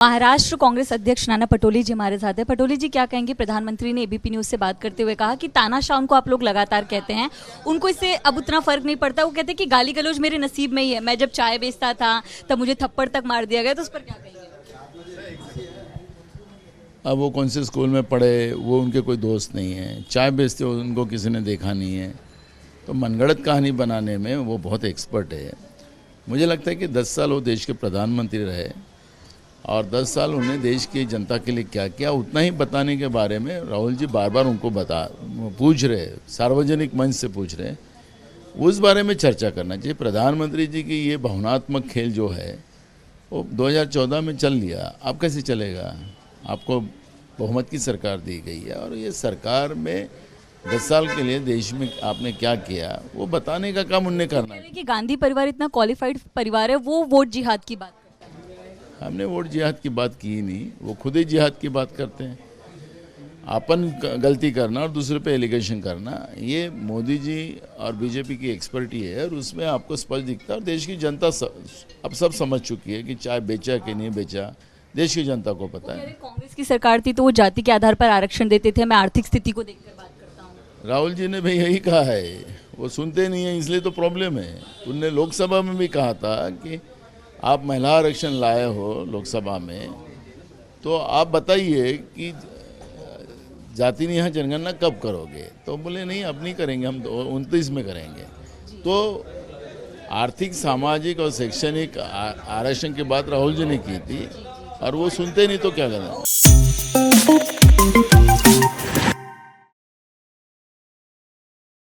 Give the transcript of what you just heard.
महाराष्ट्र कांग्रेस अध्यक्ष नाना पटोले जी हमारे साथ हैं। पटोले जी, क्या कहेंगे? प्रधानमंत्री ने एबीपी न्यूज से बात करते हुए कहा कि तानाशाह उनको आप लोग लगातार कहते हैं, उनको इससे अब उतना फर्क नहीं पड़ता। वो कहते हैं कि गाली गलौज मेरे नसीब में ही है। मैं जब चाय बेचता था तब मुझे थप्पड़ तक मार दिया गया। तो उस पर क्या कहेंगे? अब वो कौन से स्कूल में पढ़े, वो उनके कोई दोस्त नहीं है। चाय बेचते हो उनको किसी ने देखा नहीं है, तो मनगढ़ंत कहानी बनाने में वो बहुत एक्सपर्ट है। मुझे लगता है कि 10 साल वो देश के प्रधानमंत्री रहे और 10 साल उन्होंने देश की जनता के लिए क्या किया, उतना ही बताने के बारे में राहुल जी बार बार उनको पूछ रहे, सार्वजनिक मंच से पूछ रहे। उस बारे में चर्चा करना चाहिए। प्रधानमंत्री जी की ये भावनात्मक खेल जो है वो 2014 में चल लिया, अब कैसे चलेगा? आपको बहुमत की सरकार दी गई है और ये सरकार में 10 साल के लिए देश में आपने क्या किया वो बताने का काम उन्हें करना है। कि गांधी परिवार इतना क्वालिफाइड परिवार है, वो वोट जिहाद की बात करता है। हमने वोट जिहाद की बात की ही नहीं, वो खुद ही जिहाद की बात करते हैं। अपन गलती करना और दूसरे पे एलिगेशन करना, ये मोदी जी और बीजेपी की एक्सपर्टी है और उसमें आपको स्पष्ट दिखता है। और देश की जनता अब सब समझ चुकी है कि चाय बेचा कि नहीं बेचा, देश की जनता को पता है। कांग्रेस की सरकार थी तो वो जाति के आधार पर आरक्षण देते थे। मैं आर्थिक स्थिति को देखकर बात करता हूँ। राहुल जी ने भी यही कहा है, वो सुनते नहीं है, इसलिए तो प्रॉब्लम है। उनने लोकसभा में भी कहा था कि आप महिला आरक्षण लाए हो लोकसभा में, तो आप बताइए कि जाति यहाँ जनगणना कब करोगे? तो बोले नहीं अब नहीं करेंगे, हम 29 में करेंगे। तो आर्थिक, सामाजिक और शैक्षणिक आरक्षण की बात राहुल जी ने की थी और वो सुनते नहीं तो क्या करना।